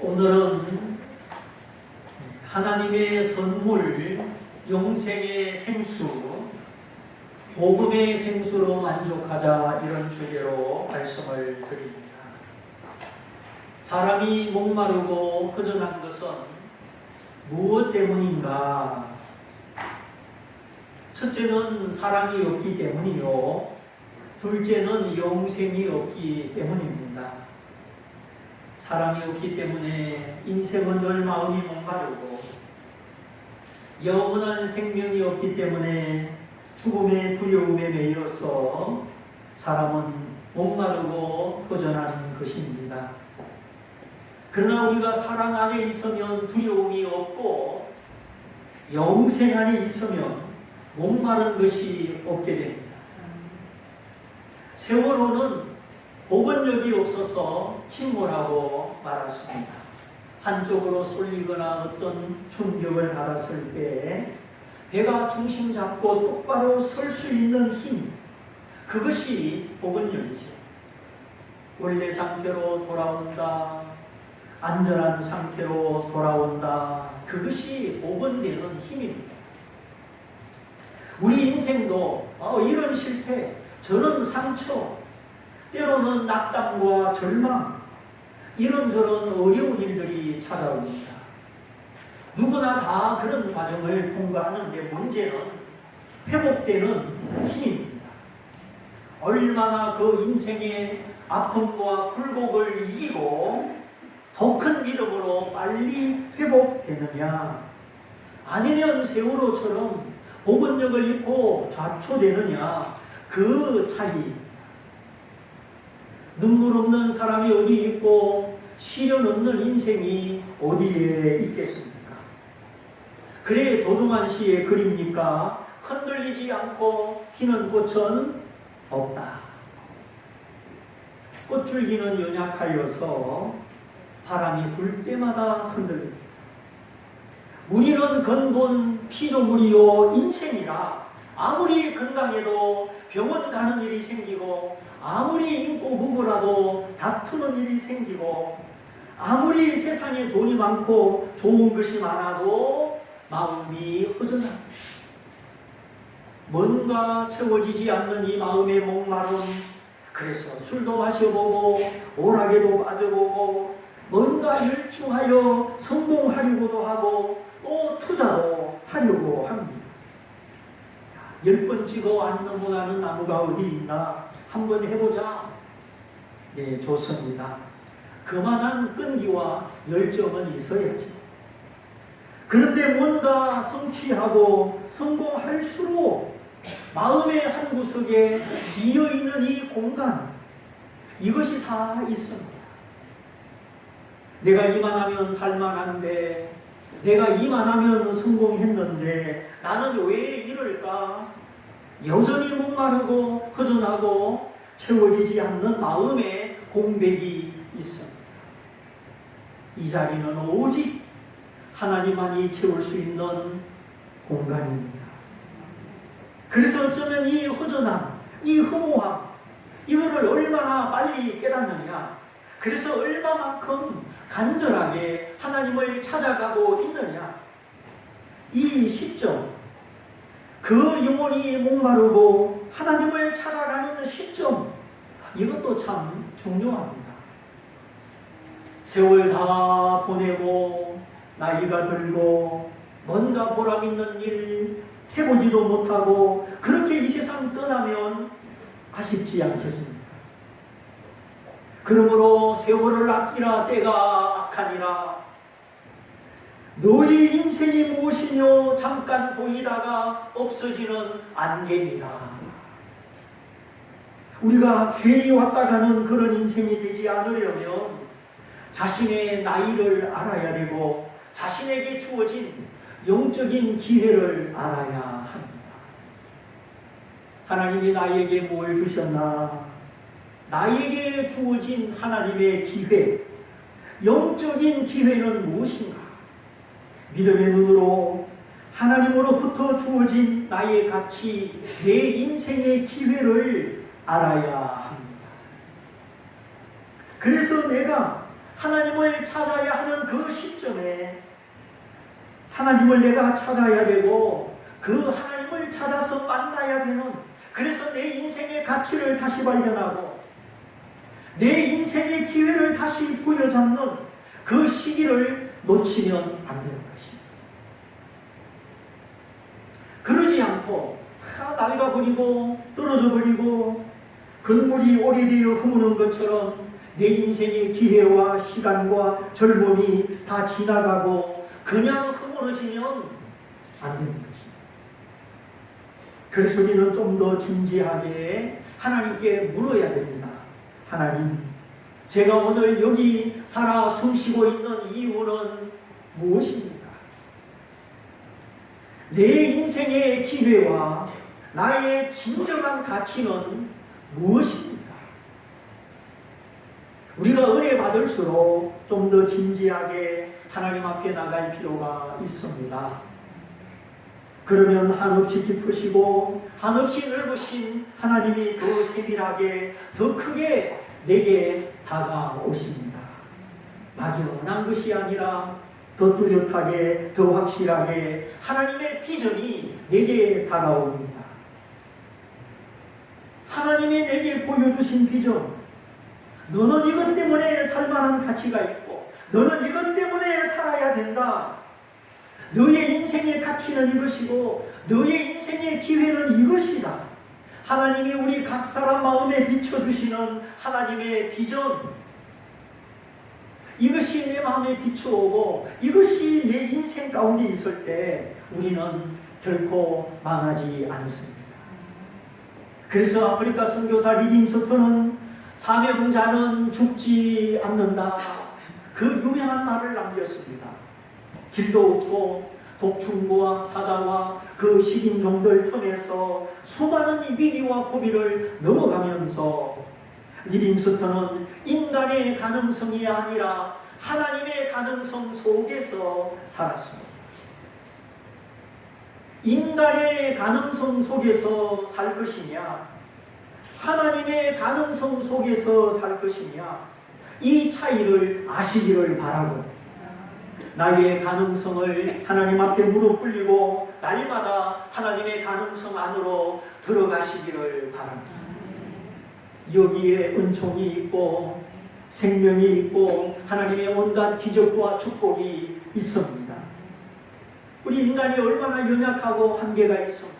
오늘은 하나님의 선물, 영생의 생수, 복음의 생수로 만족하자, 이런 주제로 말씀을 드립니다. 사람이 목마르고 허전한 것은 무엇 때문인가? 첫째는 사랑이 없기 때문이요, 둘째는 영생이 없기 때문입니다. 사랑이 없기 때문에 인생은 늘 마음이 목마르고, 영원한 생명이 없기 때문에 죽음의 두려움에 매여서 사람은 목마르고 허전한 것입니다. 그러나 우리가 사랑 안에 있으면 두려움이 없고, 영생 안에 있으면 목마른 것이 없게 됩니다. 세월호는 복원력이 없어서 침몰하고 말았습니다. 한쪽으로 쏠리거나 어떤 충격을 받았을 때 배가 중심 잡고 똑바로 설 수 있는 힘, 그것이 복원력이죠. 원래 상태로 돌아온다, 안전한 상태로 돌아온다, 그것이 복원되는 힘입니다. 우리 인생도 이런 실패, 저런 상처, 때로는 낙담과 절망, 이런저런 어려운 일들이 찾아옵니다. 누구나 다 그런 과정을 통과하는데, 문제는 회복되는 힘입니다. 얼마나 그 인생의 아픔과 굴곡을 이기고 더 큰 믿음으로 빨리 회복되느냐, 아니면 세월호처럼 복원력을 잃고 좌초되느냐, 그 차이. 눈물 없는 사람이 어디 있고 시련 없는 인생이 어디에 있겠습니까? 그래 도중한 시의 글입니까? 흔들리지 않고 피는 꽃은 없다. 꽃줄기는 연약하여서 바람이 불 때마다 흔들립니다. 우리는 근본 피조물이요 인생이라, 아무리 건강해도 병원 가는 일이 생기고, 아무리 인고 부부라도 다투는 일이 생기고, 아무리 세상에 돈이 많고 좋은 것이 많아도 마음이 허전합니다. 뭔가 채워지지 않는 이 마음의 목마름, 그래서 술도 마셔보고 오락에도 빠져보고 뭔가 열중하여 성공하려고도 하고 또 투자도 하려고 합니다. 10번 찍어 안 넘어가는 나무가 어디 있나? 한번 해보자. 네, 좋습니다. 그만한 끈기와 열정은 있어야죠. 그런데 뭔가 성취하고 성공할수록 마음의 한 구석에 비어있는 이 공간, 이것이 다 있습니다. 내가 이만하면 살만한데, 내가 이만하면 성공했는데 나는 왜 이럴까? 여전히 목마르고 허전하고 채워지지 않는 마음의 공백이 있습니다. 이 자리는 오직 하나님만이 채울 수 있는 공간입니다. 그래서 어쩌면 이 허전함, 이 허무함, 이거를 얼마나 빨리 깨닫느냐, 그래서 얼마만큼 간절하게 하나님을 찾아가고 있느냐, 이 시점, 그 영혼이 목마르고 하나님을 찾아가는 시점, 이것도 참 중요합니다. 세월 다 보내고 나이가 들고 뭔가 보람 있는 일 해보지도 못하고 그렇게 이 세상 떠나면 아쉽지 않겠습니까? 그러므로 세월을 아끼라, 때가 악하니라. 너희 인생이 무엇이뇨? 잠깐 보이다가 없어지는 안개니라. 우리가 괜히 왔다 가는 그런 인생이 되지 않으려면 자신의 나이를 알아야 되고, 자신에게 주어진 영적인 기회를 알아야 합니다. 하나님이 나에게 뭘 주셨나? 나에게 주어진 하나님의 기회, 영적인 기회는 무엇인가? 믿음의 눈으로 하나님으로부터 주어진 나의 가치, 내 인생의 기회를 알아야 합니다. 그래서 내가 하나님을 찾아야 하는 그 시점에 하나님을 내가 찾아야 되고 그 하나님을 찾아서 만나야 되는, 그래서 내 인생의 가치를 다시 발견하고 내 인생의 기회를 다시 부여잡는 그 시기를 놓치면 안 되는 것입니다. 그러지 않고 다 낡아버리고 떨어져 버리고 건물이 오래되어 흐무는 것처럼 내 인생의 기회와 시간과 젊음이 다 지나가고 그냥 흐물어지면 안 되는 것입니다. 그래서 우리는 좀 더 진지하게 하나님께 물어야 됩니다. 하나님, 제가 오늘 여기 살아 숨쉬고 있는 이유는 무엇입니까? 내 인생의 기회와 나의 진정한 가치는 무엇입니까? 우리가 은혜 받을수록 좀 더 진지하게 하나님 앞에 나갈 필요가 있습니다. 그러면 한없이 깊으시고 한없이 넓으신 하나님이 더 세밀하게 더 크게 내게 다가오십니다. 막연한 것이 아니라 더 뚜렷하게 더 확실하게 하나님의 비전이 내게 다가옵니다. 하나님이 내게 보여주신 비전, 너는 이것 때문에 살만한 가치가 있고 너는 이것 때문에 살아야 된다. 너의 인생의 가치는 이것이고 너의 인생의 기회는 이것이다. 하나님이 우리 각 사람 마음에 비춰주시는 하나님의 비전, 이것이 내 마음에 비춰오고 이것이 내 인생 가운데 있을 때 우리는 결코 망하지 않습니다. 그래서 아프리카 선교사 리빙스턴은 사명자는 죽지 않는다, 그 유명한 말을 남겼습니다. 길도 없고 독충부와 사자와 그 식인종들 틈에서 수많은 위기와 고비를 넘어가면서 리빙스턴은 인간의 가능성이 아니라 하나님의 가능성 속에서 살았습니다. 인간의 가능성 속에서 살 것이냐, 하나님의 가능성 속에서 살 것이냐, 이 차이를 아시기를 바라고 나의 가능성을 하나님 앞에 무릎 꿇리고 날마다 하나님의 가능성 안으로 들어가시기를 바랍니다. 여기에 은총이 있고 생명이 있고 하나님의 온갖 기적과 축복이 있습니다. 우리 인간이 얼마나 연약하고 한계가 있습니까?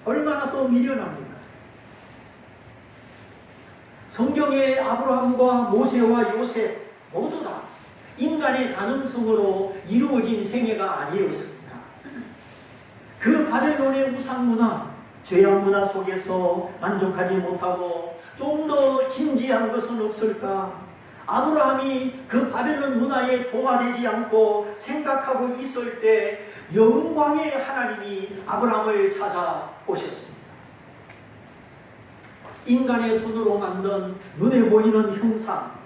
얼마나 또 미련합니까? 성경의 아브라함과 모세와 요셉 모두 다 인간의 가능성으로 이루어진 생애가 아니었습니다. 그 바벨론의 우상문화, 죄악문화 속에서 만족하지 못하고 좀 더 진지한 것은 없을까? 아브라함이 그 바벨론 문화에 동화되지 않고 생각하고 있을 때 영광의 하나님이 아브라함을 찾아오셨습니다. 인간의 손으로 만든 눈에 보이는 형상,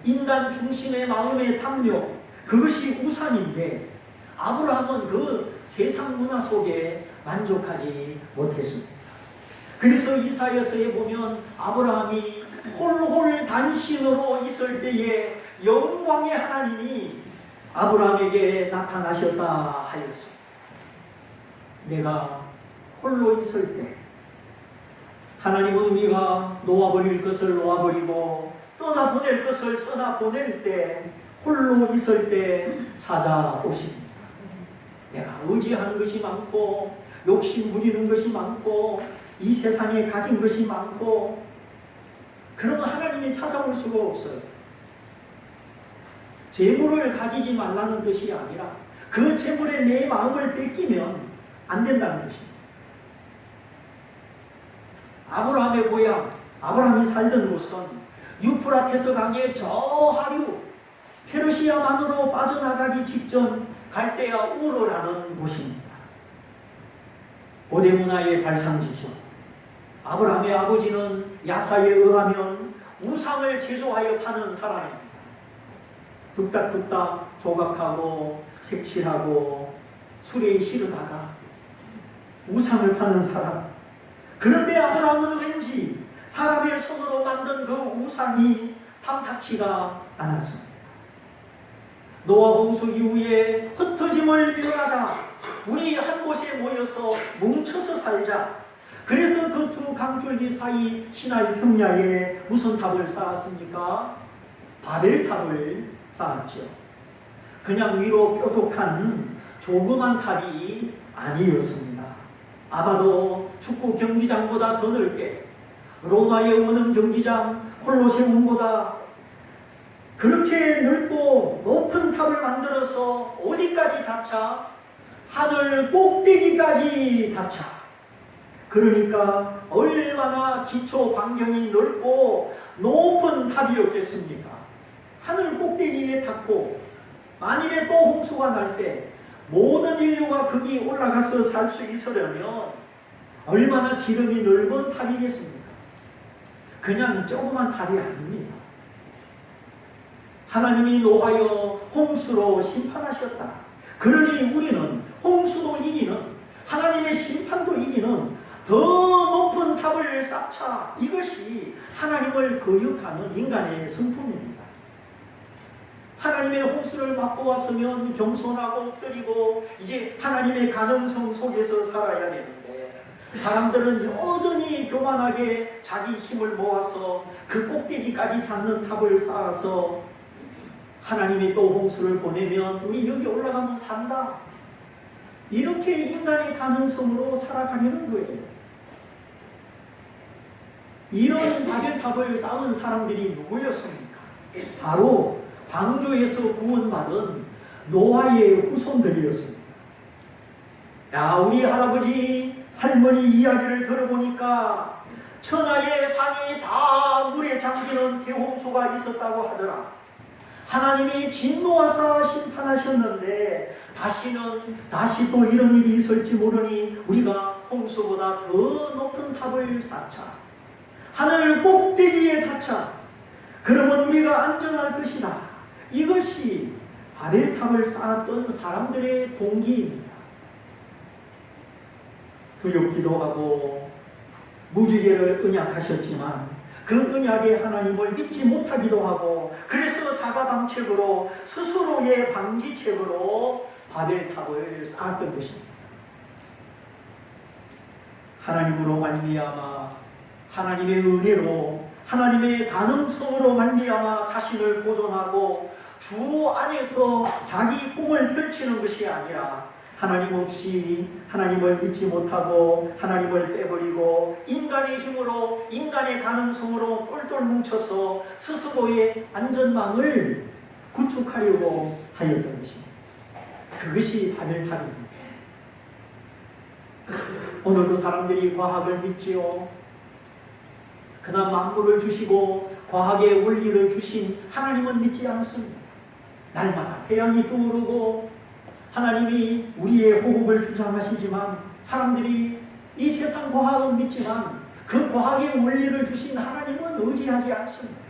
인간 중심의 마음의 탐욕, 그것이 우상인데 아브라함은 그 세상 문화 속에 만족하지 못했습니다. 그래서 이사야서에 보면 아브라함이 홀홀 단신으로 있을 때에 영광의 하나님이 아브라함에게 나타나셨다 하였습니다. 내가 홀로 있을 때 하나님은 우리가 놓아버릴 것을 놓아버리고 떠나보낼 것을 떠나보낼 때 홀로 있을 때 찾아오십니다. 내가 의지하는 것이 많고 욕심 부리는 것이 많고 이 세상에 가진 것이 많고 그러면 하나님이 찾아올 수가 없어요. 재물을 가지지 말라는 것이 아니라 그 재물에 내 마음을 뺏기면 안 된다는 것입니다. 아브라함의 고향, 아브라함이 살던 곳은 유프라테스 강의 저 하류, 페르시아만으로 빠져나가기 직전 갈대아 우르라는 곳입니다. 고대 문화의 발상지죠. 아브라함의 아버지는 야사에 의하면 우상을 제조하여 파는 사람입니다. 뚝딱뚝딱 조각하고 색칠하고 술에 시르다가 우상을 파는 사람. 그런데 아브라함은 왠지 사람의 손으로 만든 그 우상이 탐탁치가 않았습니다. 노아 홍수 이후에 흩어짐을 면하자 우리 한 곳에 모여서 뭉쳐서 살자. 그래서 그 두 강줄기 사이 시나이 평야에 무슨 탑을 쌓았습니까? 바벨탑을 쌓았죠. 그냥 위로 뾰족한 조그만 탑이 아니었습니다. 아마도 축구 경기장보다 더 넓게, 로마의 원흥 경기장 콜로세움보다 그렇게 넓고 높은 탑을 만들어서 어디까지 닿자? 하늘 꼭대기까지 닿자. 그러니까 얼마나 기초 반경이 넓고 높은 탑이었겠습니까? 하늘 꼭대기에 닿고 만일에 또 홍수가 날 때 모든 인류가 거기 올라가서 살 수 있으려면 얼마나 지름이 넓은 탑이겠습니까? 그냥 조그만 탑이 아닙니다. 하나님이 노하여 홍수로 심판하셨다. 그러니 우리는 홍수도 이기는, 하나님의 심판도 이기는 더 높은 탑을 쌓자. 이것이 하나님을 거역하는 인간의 성품입니다. 하나님의 홍수를 맛보았으면 겸손하고 엎드리고 이제 하나님의 가능성 속에서 살아야 되는데, 사람들은 여전히 교만하게 자기 힘을 모아서 그 꼭대기까지 닿는 탑을 쌓아서 하나님이 또 홍수를 보내면 우리 여기 올라가면 산다. 이렇게 인간의 가능성으로 살아가려는 거예요. 이런 바벨탑을 쌓은 사람들이 누구였습니까? 바로 방주에서 구원받은 노아의 후손들이었습니다. 야, 우리 할아버지 할머니 이야기를 들어보니까 천하의 산이 다 물에 잠기는 대홍수가 있었다고 하더라. 하나님이 진노하사 심판하셨는데 다시 또 이런 일이 있을지 모르니 우리가 홍수보다 더 높은 탑을 쌓자. 하늘 꼭대기에 닿자. 그러면 우리가 안전할 것이다. 이것이 바벨탑을 쌓았던 사람들의 동기입니다. 두렵기도 하고 무지개를 언약하셨지만 그 언약의 하나님을 믿지 못하기도 하고, 그래서 자가방책으로 스스로의 방지책으로 바벨탑을 쌓았던 것입니다. 하나님으로 말미암아, 하나님의 은혜로, 하나님의 가능성으로 말미암아 자신을 보존하고 주 안에서 자기 꿈을 펼치는 것이 아니라 하나님 없이 하나님을 믿지 못하고 하나님을 빼버리고 인간의 힘으로, 인간의 가능성으로 똘똘 뭉쳐서 스스로의 안전망을 구축하려고 하였던 것입니다. 그것이 바벨탑입니다. 오늘도 사람들이 과학을 믿지요. 그러나 만물을 주시고 과학의 원리를 주신 하나님은 믿지 않습니다. 날마다 태양이 떠오르고 하나님이 우리의 호흡을 주장하시지만 사람들이 이 세상 과학은 믿지만 그 과학의 원리를 주신 하나님은 의지하지 않습니다.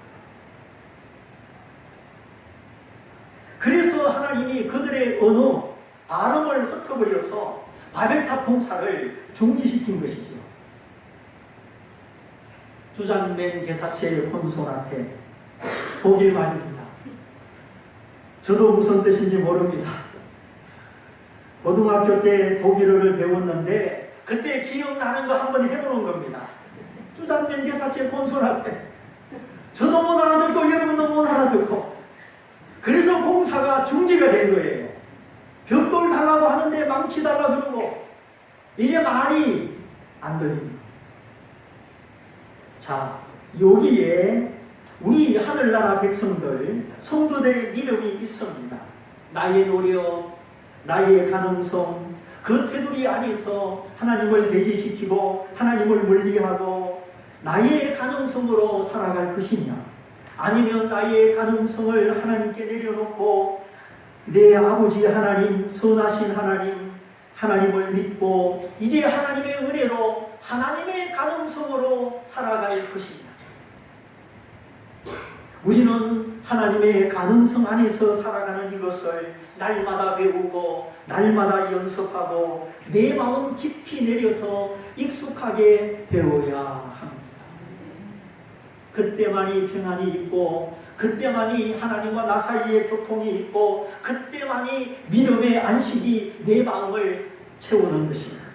그래서 하나님이 그들의 언어, 발음을 흩어버려서 바벨탑 공사를 중지시킨 것이죠. 주장맨 개사체의 콘솔한테 독일 말입니다. 저도 무슨 뜻인지 모릅니다. 고등학교 때 독일어를 배웠는데 그때 기억나는 거 한번 해보는 겁니다. 주장맨 개사체 콘솔한테 저도 못 알아듣고 여러분도 못 알아듣고, 그래서 공사가 중지가 된 거예요. 벽돌 달라고 하는데 망치 달라 그러고 이제 말이 안 들립니다. 자, 여기에 우리 하늘나라 백성들, 성도들의 믿음이 있습니다. 나의 노력, 나의 가능성, 그 테두리 안에서 하나님을 배제시키고 하나님을 멀리하고 나의 가능성으로 살아갈 것이냐, 아니면 나의 가능성을 하나님께 내려놓고 내 아버지 하나님, 선하신 하나님, 하나님을 믿고 이제 하나님의 은혜로 하나님의 가능성으로 살아갈 것이냐. 우리는 하나님의 가능성 안에서 살아가는 이것을 날마다 배우고 날마다 연습하고 내 마음 깊이 내려서 익숙하게 배워야 합니다. 그때만이 평안이 있고 그때만이 하나님과 나 사이에 교통이 있고 그때만이 믿음의 안식이 내 마음을 채우는 것입니다.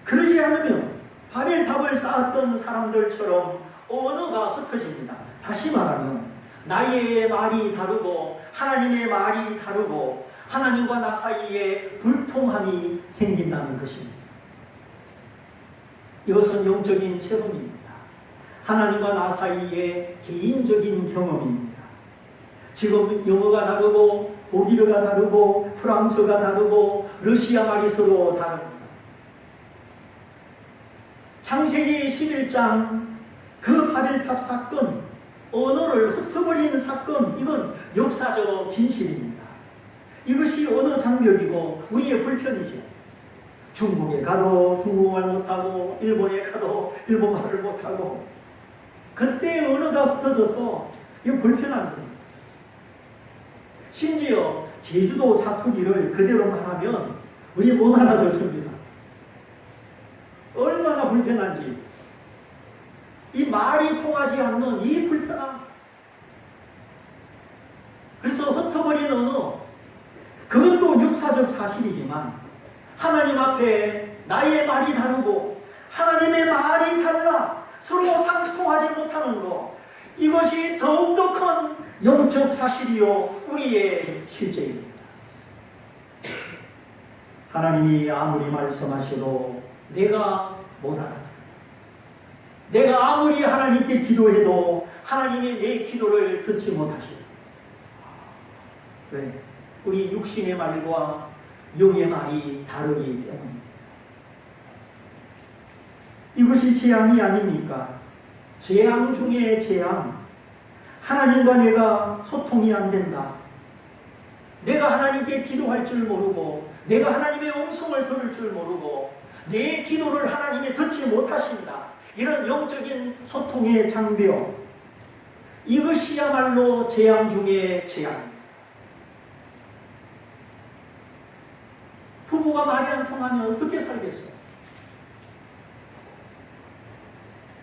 그러지 않으면 바벨탑을 쌓았던 사람들처럼 언어가 흩어집니다. 다시 말하면 나의 말이 다르고 하나님의 말이 다르고 하나님과 나 사이에 불통함이 생긴다는 것입니다. 이것은 영적인 체험입니다. 하나님과 나 사이의 개인적인 경험입니다. 지금 영어가 다르고 독일어가 다르고 프랑스어가 다르고 러시아 말이 서로 다릅니다. 창세기 11장 그 바벨탑 사건, 언어를 흩어버린 사건, 이건 역사적 진실입니다. 이것이 언어 장벽이고 우리의 불편이죠. 중국에 가도 중국말 못하고 일본에 가도 일본말을 못하고 그때 언어가 흩어져서 이거 불편한 겁니다. 심지어 제주도 사투리를 그대로 말하면 우리 못 알아듣습니다. 얼마나 불편한지. 이 말이 통하지 않는 이 불편함. 그래서 흩어버린 언어, 그것도 역사적 사실이지만 하나님 앞에 나의 말이 다르고 하나님의 말이 달라 서로 상통하지 못하는 것, 이것이 더욱더 큰 영적 사실이요 우리의 실제입니다. 하나님이 아무리 말씀하셔도 내가 못 알아. 내가 아무리 하나님께 기도해도 하나님이 내 기도를 듣지 못하시오. 왜? 우리 육신의 말과 영의 말이 다르기 때문입니다. 이것이 재앙이 아닙니까? 재앙 중에 재앙. 하나님과 내가 소통이 안 된다. 내가 하나님께 기도할 줄 모르고 내가 하나님의 음성을 들을 줄 모르고 내 기도를 하나님이 듣지 못하신다. 이런 영적인 소통의 장벽, 이것이야말로 재앙 중에 재앙입니다. 부부가 말이 안 통하면 어떻게 살겠어요?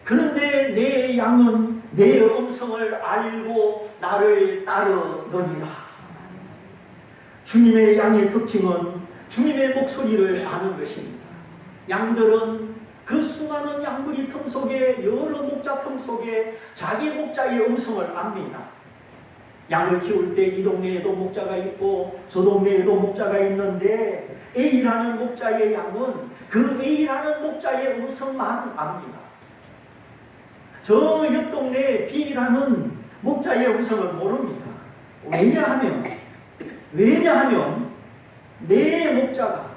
그런데 내 양은 내 음성을 알고 나를 따르느니라. 주님의 양의 특징은 주님의 목소리를 아는 것입니다. 양들은 그 수많은 양무리 틈 속에 여러 목자 틈 속에 자기 목자의 음성을 압니다. 양을 키울 때 이 동네에도 목자가 있고 저 동네에도 목자가 있는데 A라는 목자의 양은 그 A라는 목자의 음성만 압니다. 저 옆 동네에 B라는 목자의 음성을 모릅니다. 왜냐하면 내 목자가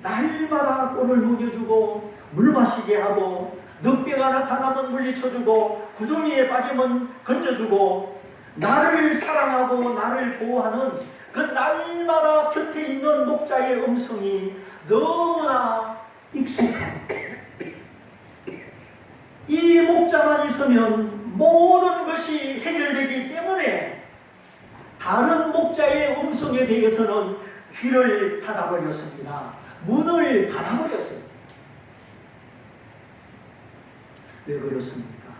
날마다 꼴을 먹여주고 물 마시게 하고 늑대가 나타나면 물리쳐주고 구덩이에 빠지면 건져주고 나를 사랑하고 나를 보호하는 그 날마다 곁에 있는 목자의 음성이 너무나 익숙한, 이 목자만 있으면 모든 것이 해결되기 때문에 다른 목자의 음성에 대해서는 귀를 닫아버렸습니다. 문을 닫아버렸습니다. 왜 그렇습니까?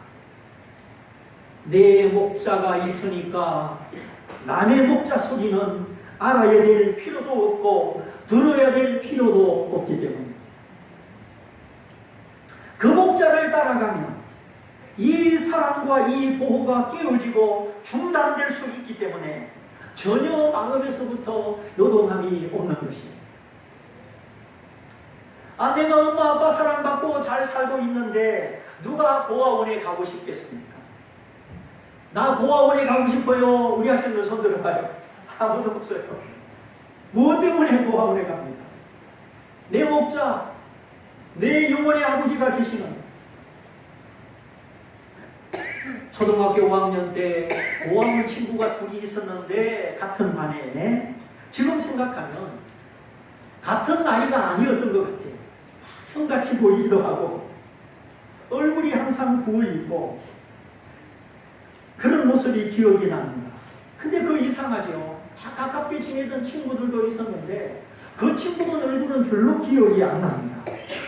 내 목자가 있으니까 남의 목자 소리는 알아야 될 필요도 없고 들어야 될 필요도 없기 때문입니다. 그 목자를 따라가면 이 사랑과 이 보호가 깨어지고 중단될 수 있기 때문에 전혀 마음에서부터 요동함이 없는 것입니다. 내가 엄마 아빠 사랑받고 잘 살고 있는데 누가 고아원에 가고 싶겠습니까? 나 고아원에 가고 싶어요. 우리 학생들 손 들어봐요. 아무도 없어요. 뭐 때문에 고아원에 갑니까? 내 목자, 내 영혼의 아버지가 계시는. 초등학교 5학년 때 고아원 친구가 둘이 있었는데 같은 반에, 지금 생각하면 같은 나이가 아니었던 것 같아요. 형같이 보이기도 하고 얼굴이 항상 부어있고 그런 모습이 기억이 납니다. 근데 그 이상하죠. 다 가깝게 지내던 친구들도 있었는데 그 친구들 얼굴은 별로 기억이 안 납니다.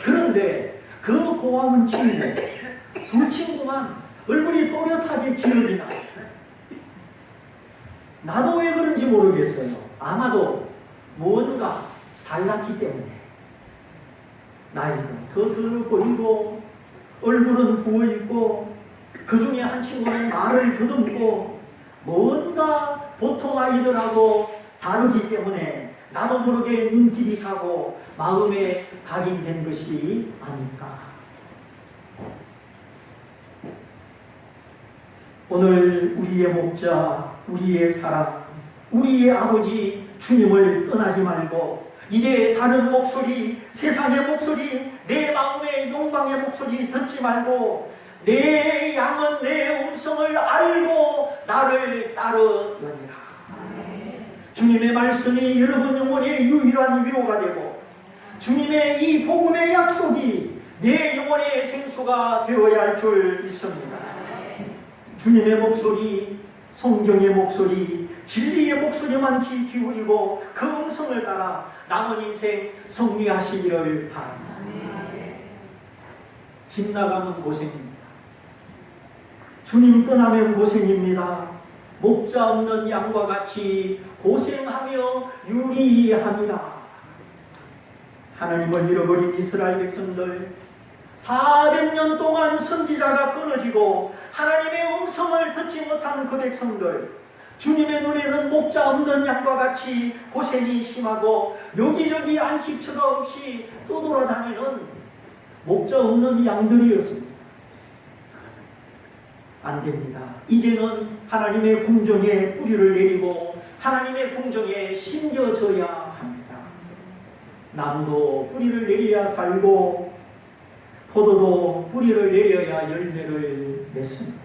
그런데 그 고아원 친구 두 친구만 얼굴이 또렷하게 기억이 나요. 나도 왜 그런지 모르겠어요. 아마도 뭔가 달랐기 때문에 나이도 더 들어 보이고 얼굴은 부어있고 그 중에 한 친구는 말을 더듬고 뭔가 보통 아이들하고 다르기 때문에 나도 모르게 눈길이 가고 마음에 각인된 것이 아닐까. 오늘 우리의 목자, 우리의 사랑, 우리의 아버지 주님을 떠나지 말고 이제 다른 목소리, 세상의 목소리, 내 마음의 욕망의 목소리 듣지 말고 내 양은 내 음성을 알고 나를 따르느니라. 주님의 말씀이 여러분 영혼의 유일한 위로가 되고 주님의 이 복음의 약속이 내 영혼의 생수가 되어야 할 줄 믿습니다. 주님의 목소리, 성경의 목소리, 진리의 목소리만 귀 기울이고 그 음성을 따라 남은 인생 승리하시기를 바랍니다. 집 나가면 고생입니다. 주님 떠나면 고생입니다. 목자 없는 양과 같이 고생하며 유리합니다. 하나님을 잃어버린 이스라엘 백성들 400년 동안 선지자가 끊어지고 하나님의 음성을 듣지 못한 그 백성들, 주님의 눈에는 목자 없는 양과 같이 고생이 심하고 여기저기 안식처가 없이 떠돌아다니는 목자 없는 양들이었습니다. 안 됩니다. 이제는 하나님의 궁정에 뿌리를 내리고 하나님의 궁정에 심겨져야 합니다. 나무도 뿌리를 내려야 살고 포도도 뿌리를 내려야 열매를 맺습니다.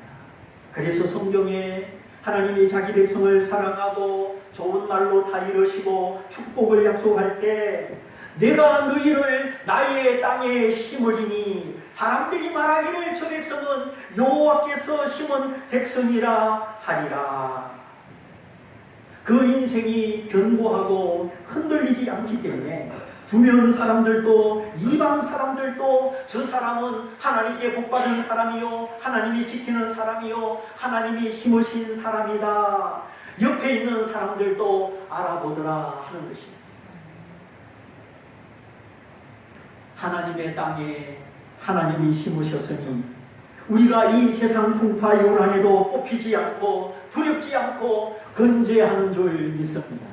그래서 성경에 하나님이 자기 백성을 사랑하고 좋은 말로 다 이루시고 축복을 약속할 때 내가 너희를 나의 땅에 심으리니 사람들이 말하기를 저 백성은 여호와께서 심은 백성이라 하리라. 그 인생이 견고하고 흔들리지 않기 때문에 주변 사람들도 이방 사람들도 저 사람은 하나님께 복받은 사람이요 하나님이 지키는 사람이요 하나님이 심으신 사람이다. 옆에 있는 사람들도 알아보더라 하는 것입니다. 하나님의 땅에 하나님이 심으셨으니 우리가 이 세상 풍파 요란에도 뽑히지 않고 두렵지 않고 건재하는 줄 믿습니다.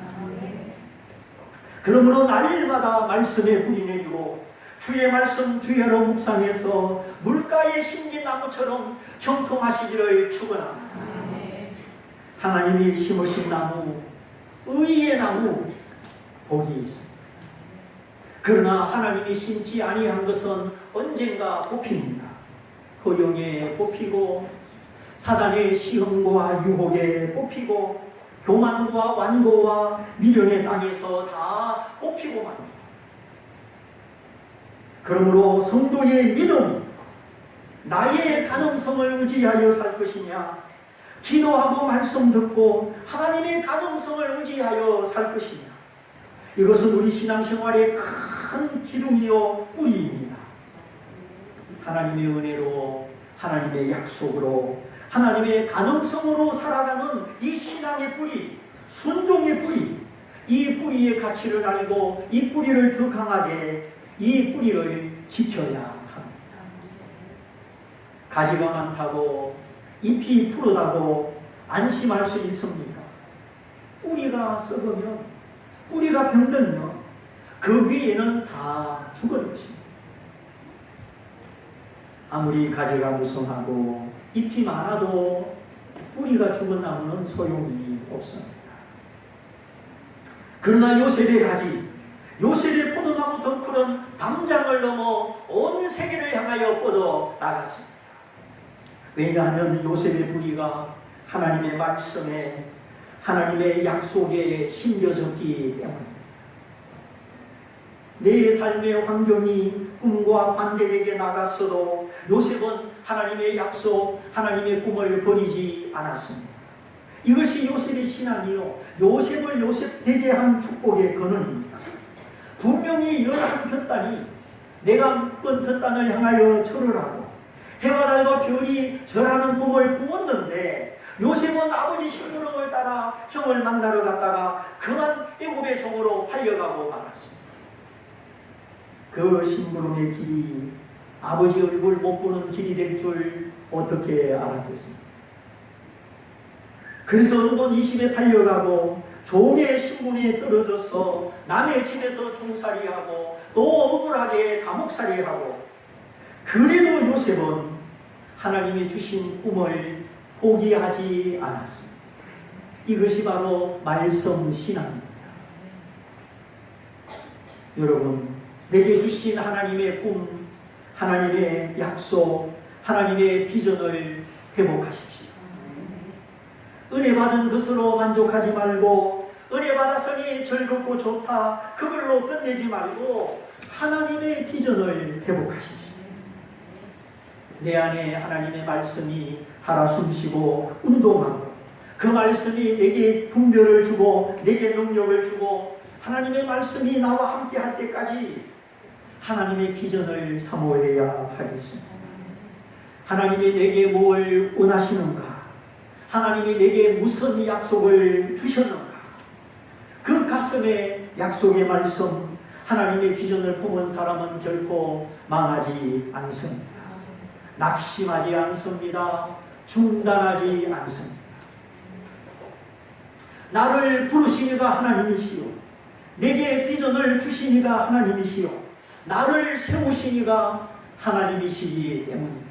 그러므로 날마다 말씀에 불이 내리고 주의 말씀 주야로 묵상해서 물가에 심긴 나무처럼 형통하시기를 축원합니다. 하나님이 심으신 나무, 의의 나무 복이 있습니다. 그러나 하나님이 심지 아니한 것은 언젠가 뽑힙니다. 허영에 뽑히고 사단의 시험과 유혹에 뽑히고 교만과 완고와 미련의 땅에서 다 뽑히고 맙니다. 그러므로 성도의 믿음, 나의 가능성을 의지하여 살 것이냐, 기도하고 말씀 듣고 하나님의 가능성을 의지하여 살 것이냐, 이것은 우리 신앙생활의 큰 기둥이요 뿌리입니다. 하나님의 은혜로, 하나님의 약속으로, 하나님의 가능성으로 살아가는 이 신앙의 뿌리, 순종의 뿌리, 이 뿌리의 가치를 알고 이 뿌리를 더 강하게 이 뿌리를 지켜야 합니다. 가지가 많다고 잎이 푸르다고 안심할 수 있습니까? 뿌리가 썩으면, 뿌리가 병들면 그 위에는 다 죽을 것입니다. 아무리 가지가 무성하고 잎이 많아도 뿌리가 죽은 나무는 소용이 없습니다. 그러나 요셉의 가지, 요셉의 포도나무 덩쿨은 담장을 넘어 온 세계를 향하여 뻗어 나갔습니다. 왜냐하면 요셉의 뿌리가 하나님의 말씀에, 하나님의 약속에 심겨졌기 때문입니다. 내 삶의 환경이 꿈과 반대되게 나갔어도 요셉은 하나님의 약속, 하나님의 꿈을 버리지 않았습니다. 이것이 요셉의 신앙이요, 요셉을 요셉되게 한 축복의 근원입니다. 분명히 11볕단이 내가 묶은 볕단을 향하여 절을 하고 해와 달과 별이 절하는 꿈을 꾸었는데 요셉은 아버지 심부름을 따라 형을 만나러 갔다가 그만 애굽의 종으로 팔려가고 말았습니다. 그 심부름의 길이 아버지 얼굴 못 보는 길이 될 줄 어떻게 알았겠습니까? 그래서 은돈 20에 팔려가고 종의 신분이 떨어져서 남의 집에서 종살이하고 또 억울하게 감옥살이하고, 그래도 요셉은 하나님이 주신 꿈을 포기하지 않았습니다. 이것이 바로 말씀 신앙입니다. 여러분, 내게 주신 하나님의 꿈, 하나님의 약속, 하나님의 비전을 회복하십시오. 은혜 받은 것으로 만족하지 말고 은혜 받았으니 즐겁고 좋다 그걸로 끝내지 말고 하나님의 비전을 회복하십시오. 내 안에 하나님의 말씀이 살아 숨쉬고 운동하고 그 말씀이 내게 분별을 주고 내게 능력을 주고 하나님의 말씀이 나와 함께 할 때까지 하나님의 비전을 사모해야 하겠습니다. 하나님이 내게 뭘 원하시는가? 하나님이 내게 무슨 약속을 주셨는가? 그 가슴에 약속의 말씀, 하나님의 비전을 품은 사람은 결코 망하지 않습니다. 낙심하지 않습니다. 중단하지 않습니다. 나를 부르시니가 하나님이시요, 내게 비전을 주시니가 하나님이시요, 나를 세우시니가 하나님이시기 때문입니다.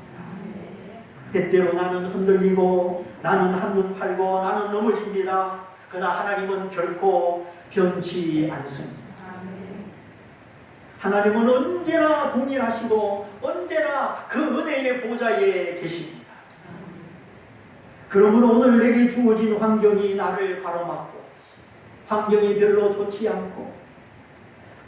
때때로 나는 흔들리고 나는 한눈 팔고 나는 넘어집니다. 그러나 하나님은 결코 변치 않습니다. 하나님은 언제나 동일하시고 언제나 그 은혜의 보좌에 계십니다. 그러므로 오늘 내게 주어진 환경이 나를 가로막고 환경이 별로 좋지 않고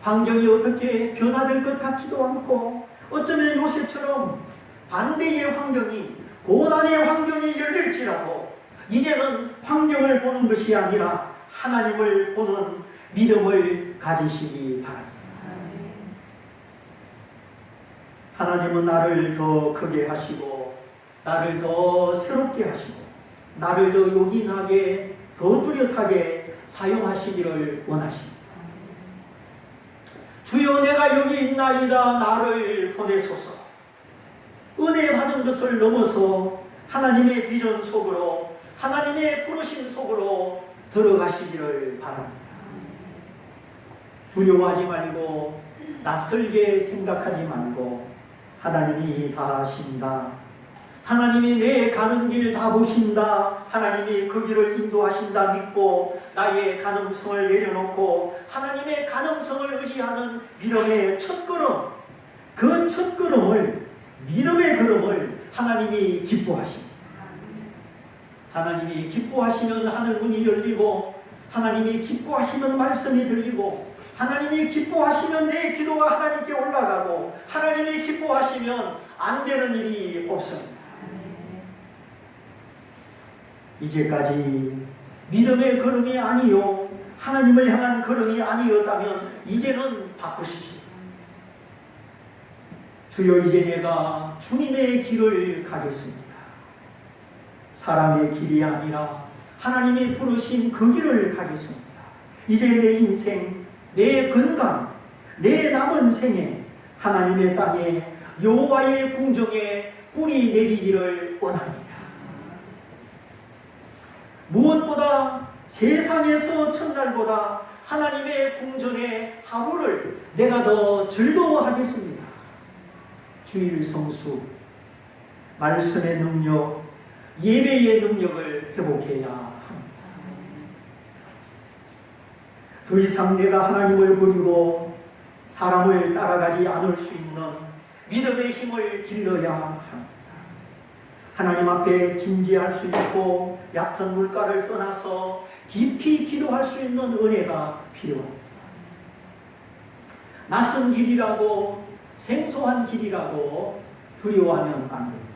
환경이 어떻게 변화될 것 같지도 않고 어쩌면 요셉처럼 반대의 환경이, 고난의 환경이 열릴지라도 이제는 환경을 보는 것이 아니라 하나님을 보는 믿음을 가지시기 바랍니다. 하나님은 나를 더 크게 하시고 나를 더 새롭게 하시고 나를 더 요긴하게 더 뚜렷하게 사용하시기를 원하십니다. 주여 내가 여기 있나이다 나를 보내소서. 은혜 받은 것을 넘어서 하나님의 비전 속으로 하나님의 부르심 속으로 들어가시기를 바랍니다. 두려워하지 말고 낯설게 생각하지 말고 하나님이 다 아신다. 하나님이 내 가는 길 다 보신다. 하나님이 그 길을 인도하신다 믿고 나의 가능성을 내려놓고 하나님의 가능성을 의지하는 믿음의 첫걸음, 그 첫걸음을, 믿음의 걸음을 하나님이 기뻐하십니다. 하나님이 기뻐하시면 하늘 문이 열리고 하나님이 기뻐하시면 말씀이 들리고 하나님이 기뻐하시면 내 기도가 하나님께 올라가고 하나님이 기뻐하시면 안 되는 일이 없습니다. 이제까지 믿음의 걸음이 아니요 하나님을 향한 걸음이 아니었다면 이제는 바꾸십시오. 주여 이제 내가 주님의 길을 가겠습니다. 사람의 길이 아니라 하나님이 부르신 그 길을 가겠습니다. 이제 내 인생, 내 건강, 내 남은 생에 하나님의 땅에 여호와의 궁정에 뿌리 내리기를 원합니다. 무엇보다 세상에서 첫날보다 하나님의 궁전의 하루를 내가 더 즐거워하겠습니다. 주일 성수, 말씀의 능력, 예배의 능력을 회복해야 합니다. 더 이상 내가 하나님을 버리고 사람을 따라가지 않을 수 있는 믿음의 힘을 길러야 합니다. 하나님 앞에 진지할 수 있고 얕은 물가를 떠나서 깊이 기도할 수 있는 은혜가 필요합니다. 낯선 길이라고 생소한 길이라고 두려워하면 안 됩니다.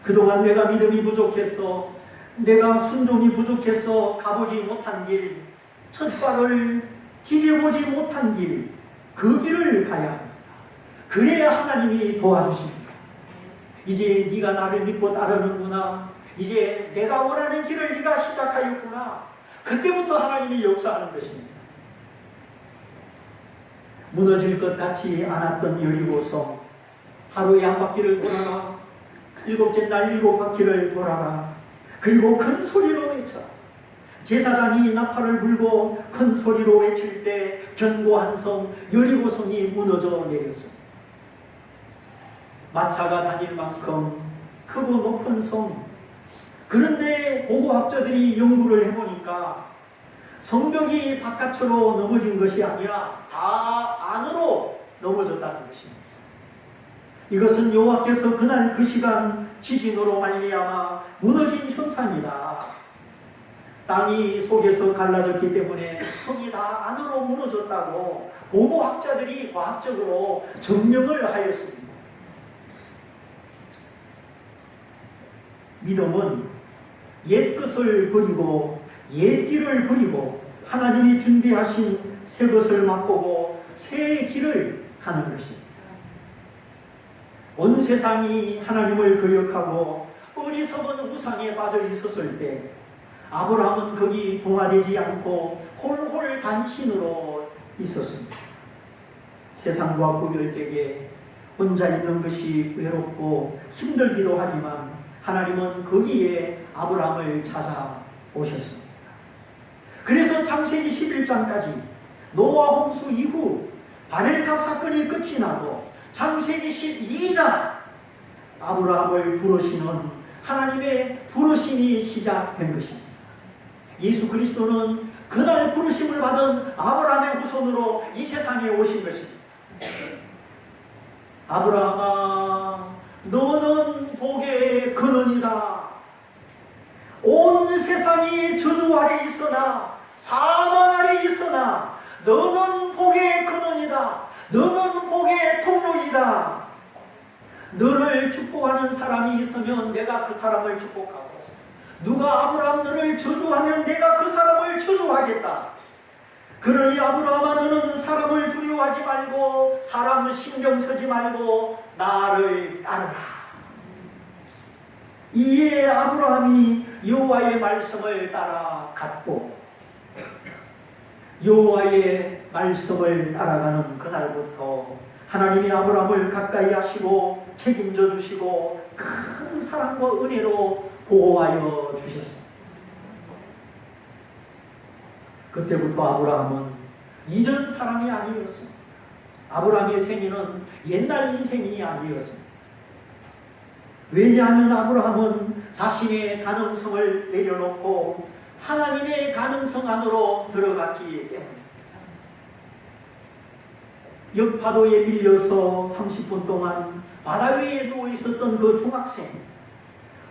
그동안 내가 믿음이 부족해서 내가 순종이 부족해서 가보지 못한 길, 첫 발을 디뎌보지 못한 길, 그 길을 가야 합니다. 그래야 하나님이 도와주십니다. 이제 네가 나를 믿고 따르는구나. 이제 내가 원하는 길을 네가 시작하였구나. 그때부터 하나님이 역사하는 것입니다. 무너질 것 같지 않았던 여리고성, 하루에 한 바퀴를 돌아라. 일곱째 날 일곱 바퀴를 돌아라. 그리고 큰 소리로 외쳐. 제사장이 나팔을 불고 큰 소리로 외칠 때 견고한 성 여리고성이 무너져 내렸습니다. 마차가 다닐 만큼 크고 높은 성. 그런데 고고학자들이 연구를 해보니까 성벽이 바깥으로 넘어진 것이 아니라 다 안으로 넘어졌다는 것입니다. 이것은 여호와께서 그날 그 시간 지진으로 말미암아 무너진 현상이다. 땅이 속에서 갈라졌기 때문에 성이 다 안으로 무너졌다고 고고학자들이 과학적으로 증명을 하였습니다. 믿음은 옛 것을 버리고 옛 길을 버리고 하나님이 준비하신 새 것을 맛보고 새 길을 가는 것입니다. 온 세상이 하나님을 거역하고 어리석은 우상에 빠져 있었을 때 아브라함은 거기 동화되지 않고 홀홀 단신으로 있었습니다. 세상과 구별되게 혼자 있는 것이 외롭고 힘들기도 하지만 하나님은 거기에 아브라함을 찾아오셨습니다. 그래서 창세기 11장까지 노아 홍수 이후 바벨탑 사건이 끝이 나고 창세기 12장 아브라함을 부르시는 하나님의 부르심이 시작된 것입니다. 예수 그리스도는 그날 부르심을 받은 아브라함의 후손으로 이 세상에 오신 것입니다. 아브라함아, 너는 복의 근원이다. 온 세상이 저주 아래 있으나 사망 아래 있으나 너는 복의 근원이다. 너는 복의 통로이다. 너를 축복하는 사람이 있으면 내가 그 사람을 축복하고 누가 아브라함 너를 저주하면 내가 그 사람을 저주하겠다. 그러니 아브라함아, 너는 사람을 두려워하지 말고 사람을 신경 쓰지 말고 나를 따르라. 이에 아브라함이 여호와의 말씀을 따라갔고 여호와의 말씀을 따라가는 그날부터 하나님이 아브라함을 가까이 하시고 책임져 주시고 큰 사랑과 은혜로 보호하여 주셨습니다. 그때부터 아브라함은 이전 사람이 아니었습니다. 아브라함의 생애는 옛날 인생이 아니었습니다. 왜냐하면 아브라함은 자신의 가능성을 내려놓고 하나님의 가능성 안으로 들어갔기 때문에 역파도에 밀려서 30분 동안 바다 위에 누워 있었던 그 중학생,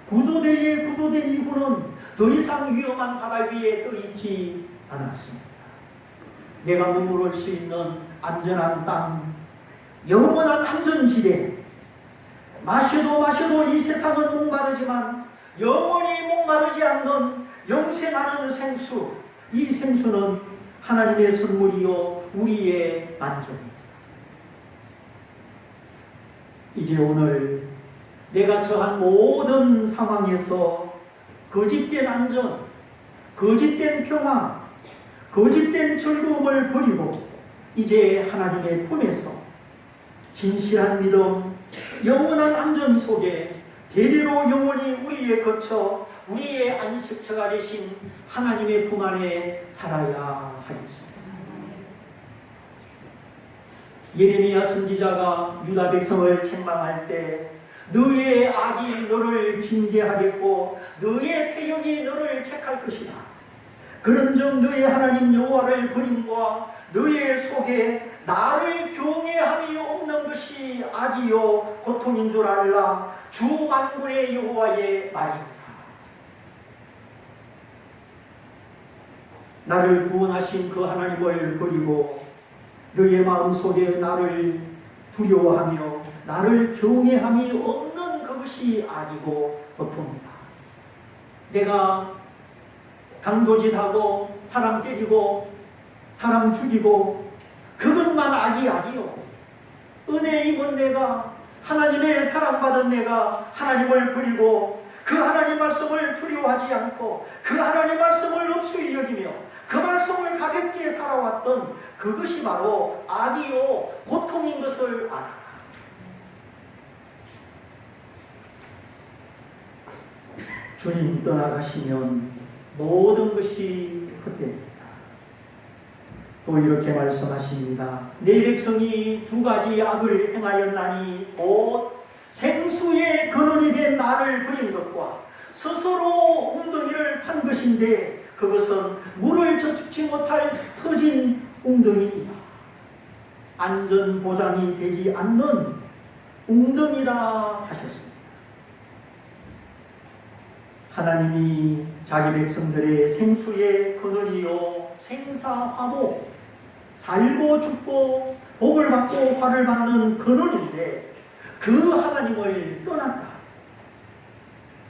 구조대에 구조된 이후는 더 이상 위험한 바다 위에 떠 있지 않았습니다. 내가 머무를 수 있는 안전한 땅, 영원한 안전지대, 마셔도 이 세상은 목마르지만 영원히 목마르지 않는 영생하는 생수, 이 생수는 하나님의 선물이요 우리의 만족입니다. 이제 오늘 내가 처한 모든 상황에서 거짓된 안전, 거짓된 평화, 거짓된 즐거움을 버리고 이제 하나님의 품에서 진실한 믿음, 영원한 안전 속에 대대로 영원히 우리에 거쳐 우리의 안식처가 되신 하나님의 품 안에 살아야 하겠습니다. 예레미야 선지자가 유다 백성을 책망할 때 너의 악이 너를 징계하겠고 너의 패역이 너를 책할 것이다. 그런즉 너의 하나님 여호와를 버림과 너의 속에 나를 경외함이 없는 것이 악이요 고통인 줄 알라. 주 만군의 여호와의 말입니다. 나를 구원하신 그 하나님을 버리고 너의 마음속에 나를 두려워하며 나를 경외함이 없는 그것이 악이고 고통이다. 내가 강도짓하고 사람 때리고 사람 죽이고 그것만 악이 아니요. 은혜 입은 내가 하나님의 사랑받은 내가 하나님을 버리고 그 하나님 말씀을 두려워하지 않고 그 하나님 말씀을 엄수히 여기며 그 말씀을 가볍게 살아왔던 그것이 바로 악이요 고통인 것을 알아. 주님 떠나가시면 모든 것이 헛됩니다. 또 이렇게 말씀하십니다. 내 백성이 두 가지 악을 행하였나니 곧 생수의 근원이 된 나를 버린 것과 스스로 웅덩이를 판 것인데 그것은 물을 저축치 못할 터진 웅덩이이다. 안전 보장이 되지 않는 웅덩이라 하셨습니다. 하나님이 자기 백성들의 생수의 근원이요 생사화복, 살고 죽고 복을 받고 화를 받는 근원인데 그 하나님을 떠났다.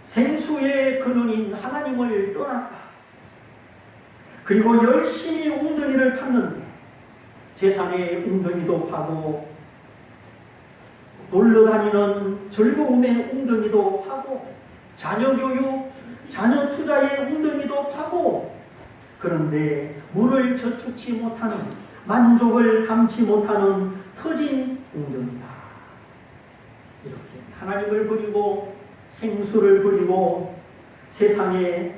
생수의 근원인 하나님을 떠났다. 그리고 열심히 웅덩이를 팠는데 재산의 웅덩이도 파고 놀러다니는 즐거움의 웅덩이도 파고 자녀 교육, 자녀 투자의 웅덩이도 파고 그런데 물을 저축치 못하는 만족을 감지 못하는 터진 웅덩이다. 이렇게 하나님을 버리고 생수를 버리고 세상에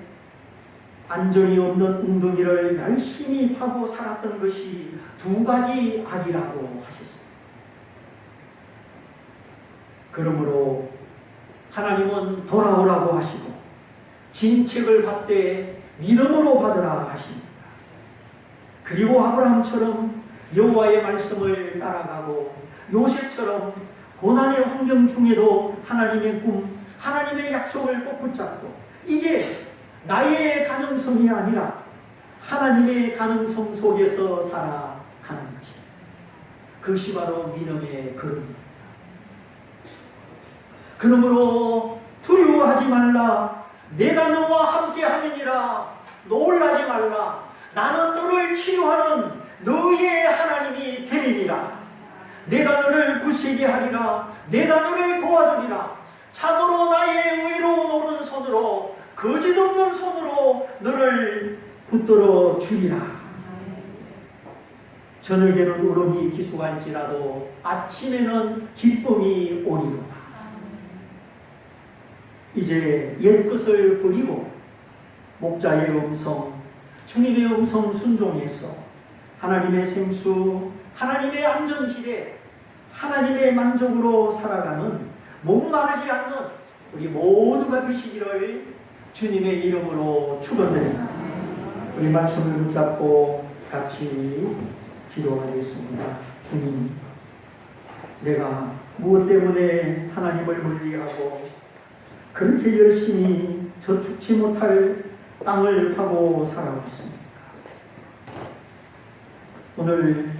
안전이 없는 웅덩이를 열심히 파고 살았던 것이 두 가지 악이라고 하셨습니다. 그러므로 하나님은 돌아오라고 하시고 진책을 받되 믿음으로 받으라 하십니다. 그리고 아브라함처럼 여호와의 말씀을 따라가고 요셉처럼 고난의 환경 중에도 하나님의 꿈, 하나님의 약속을 꼭 붙잡고 이제 나의 가능성이 아니라 하나님의 가능성 속에서 살아가는 것입니다. 그것이 바로 믿음의 걸음입니다. 그러므로 두려워하지 말라. 내가 너와 함께 함이니라. 놀라지 말라. 나는 너를 치유하는 너의 하나님이 됨이니라. 내가 너를 굳세게 하리라. 내가 너를 도와주리라. 참으로 나의 의로운 오른손으로 거짓 없는 손으로 너를 붙들어 주리라. 저녁에는 울음이 기수할지라도 아침에는 기쁨이 오리로다. 이제 옛것을 버리고 목자의 음성, 주님의 음성 순종해서 하나님의 생수, 하나님의 안전지대, 하나님의 만족으로 살아가는 목마르지 않는 우리 모두가 되시기를 주님의 이름으로 축원드립니다. 우리 말씀을 붙잡고 같이 기도하겠습니다. 주님, 내가 무엇 때문에 하나님을 멀리하고 그렇게 열심히 저축치 못할 땅을 파고 살아왔습니다. 오늘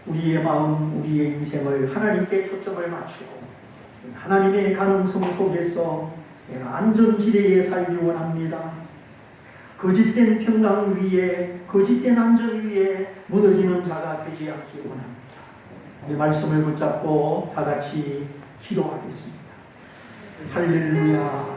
우리의 마음, 우리의 인생을 하나님께 초점을 맞추고 하나님의 가능성 속에서 내가 안전지대에 살기 원합니다. 거짓된 평강 위에, 거짓된 안전 위에 무너지는 자가 되지 않기 원합니다. 이 말씀을 붙잡고 다 같이 기도하겠습니다. 할렐루야.